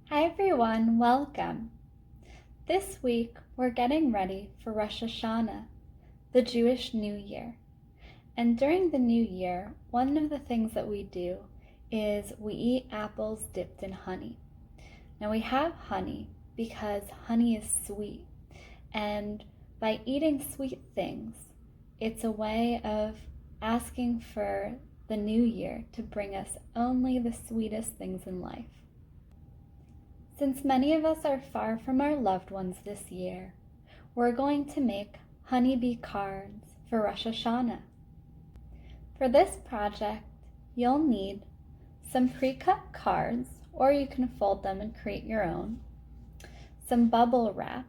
Hi everyone, welcome. This week we're getting ready for Rosh Hashanah, the Jewish New Year. And during the New Year, one of the things that we do is we eat apples dipped in honey. Now we have honey because honey is sweet, and by eating sweet things, it's a way of asking for the new year to bring us only the sweetest things in life. Since many of us are far from our loved ones this year, we're going to make Honeybee Cards for Rosh Hashanah. For this project, you'll need some pre-cut cards, or you can fold them and create your own, some bubble wrap,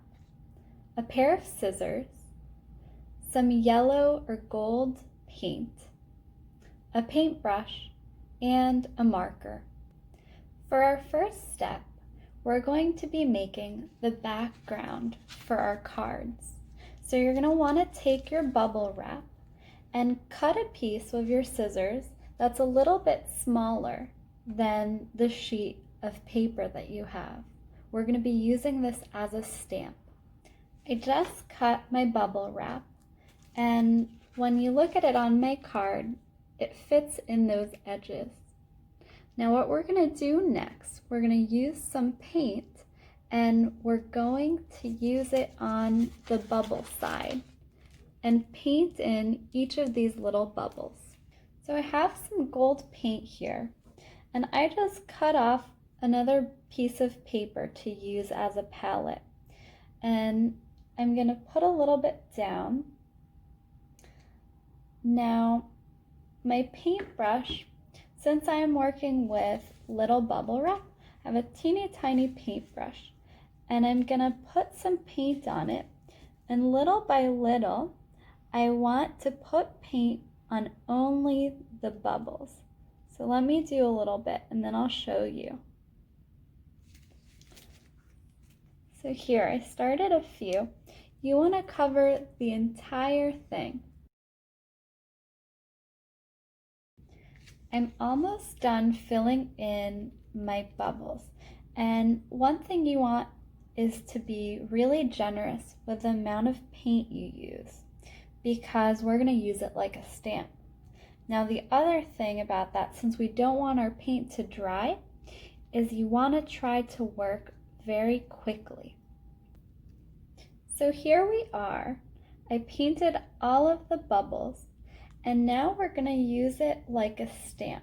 a pair of scissors, some yellow or gold paint, a paintbrush, and a marker. For our first step, we're going to be making the background for our cards. So you're going to want to take your bubble wrap and cut a piece with your scissors that's a little bit smaller than the sheet of paper that you have. We're going to be using this as a stamp. I just cut my bubble wrap, and when you look at it on my card, it fits in those edges. Now what we're going to do next, we're going to use some paint, and we're going to use it on the bubble side and paint in each of these little bubbles. So I have some gold paint here, and I just cut off another piece of paper to use as a palette, and I'm going to put a little bit down. Now my paintbrush, since I am working with little bubble wrap, I have a teeny tiny paintbrush, and I'm gonna put some paint on it, and little by little I want to put paint on only the bubbles. So let me do a little bit and then I'll show you. So here, I started a few. You want to cover the entire thing. I'm almost done filling in my bubbles, and one thing you want is to be really generous with the amount of paint you use, because we're going to use it like a stamp. Now the other thing about that, since we don't want our paint to dry, is you want to try to work very quickly. So here we are. I painted all of the bubbles, and now we're going to use it like a stamp.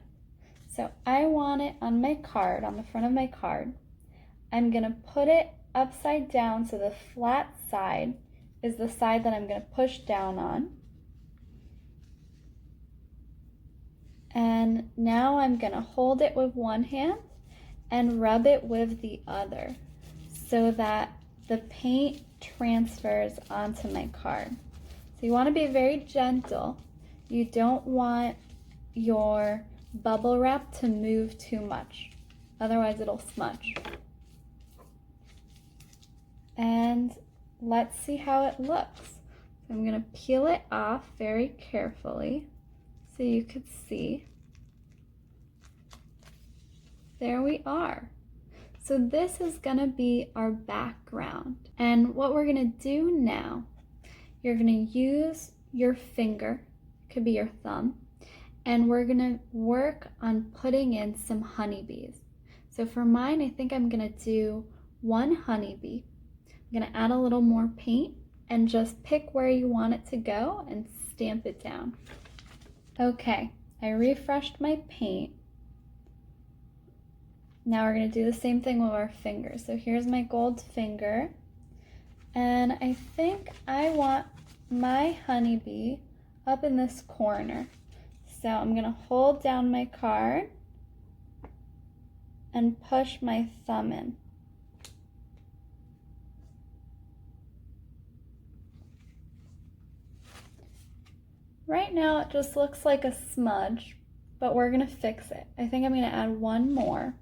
So I want it on my card, on the front of my card. I'm going to put it upside down, so the flat side is the side that I'm going to push down on. And now I'm going to hold it with one hand and rub it with the other so that the paint transfers onto my card. So you want to be very gentle. You don't want your bubble wrap to move too much, otherwise it'll smudge. And let's see how it looks. I'm going to peel it off very carefully so you could see. There we are. So this is going to be our background. And what we're going to do now, you're going to use your finger, could be your thumb, and we're going to work on putting in some honeybees. So for mine, I think I'm going to do one honeybee. I'm going to add a little more paint and just pick where you want it to go and stamp it down. Okay, I refreshed my paint. Now we're going to do the same thing with our fingers. So here's my gold finger, and I think I want my honeybee up in this corner. So I'm going to hold down my card and push my thumb in. Right now it just looks like a smudge, but we're going to fix it. I think I'm going to add one more.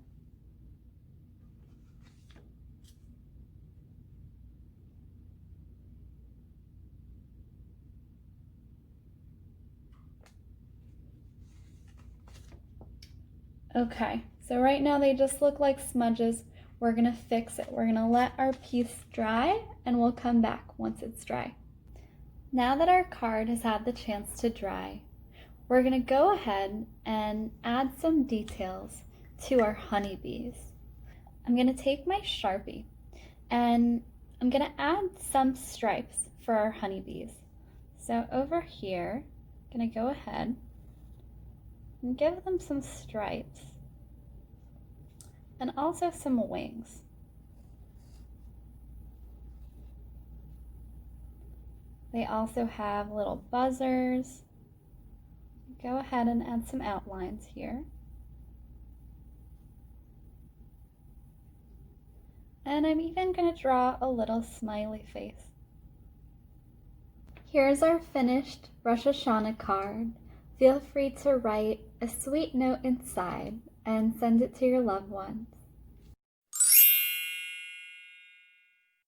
Okay, so right now they just look like smudges. we're gonna fix it. We're gonna let our piece dry and we'll come back once it's dry. Now that our card has had the chance to dry, we're gonna go ahead and add some details to our honeybees. I'm gonna take my Sharpie and I'm gonna add some stripes for our honeybees. So over here, I'm gonna go ahead and give them some stripes and also some wings. They also have little buzzers. Go ahead and add some outlines here. And I'm even going to draw a little smiley face. Here's our finished Rosh Hashanah card. Feel free to write a sweet note inside and send it to your loved ones.